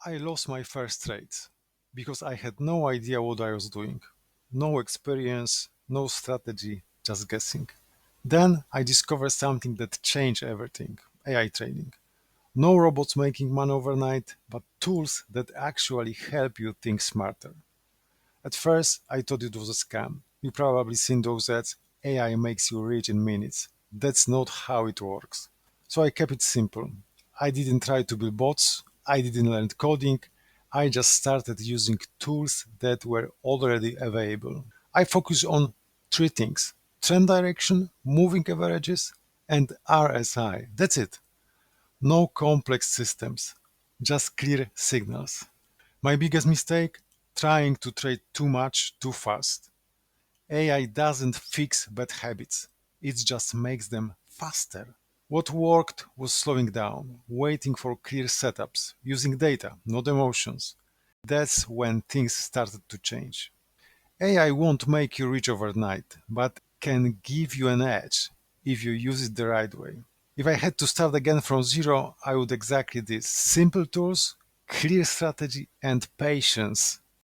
I lost my first trade because I had no idea what I was doing. No experience, no strategy, just guessing. Then I discovered something that changed everything: AI trading. No robots making money overnight, but tools that actually help you think smarter. At first, I thought it was a scam. You probably seen those ads: AI makes you rich in minutes. That's not how it works. So I kept it simple. I didn't try to build bots. I didn't learn coding. I just started using tools that were already available. I focused on three things: trend direction, moving averages, and RSI. That's it. No complex systems, just clear signals. My biggest mistake: trying to trade too much too fast. AI doesn't fix bad habits, it just makes them faster. What worked was slowing down, waiting for clear setups, using data, not emotions. That's when things started to change. AI won't make you rich overnight, but can give you an edge if you use it the right way. If I had to start again from zero, I would exactly this: simple tools, clear strategy, and patience.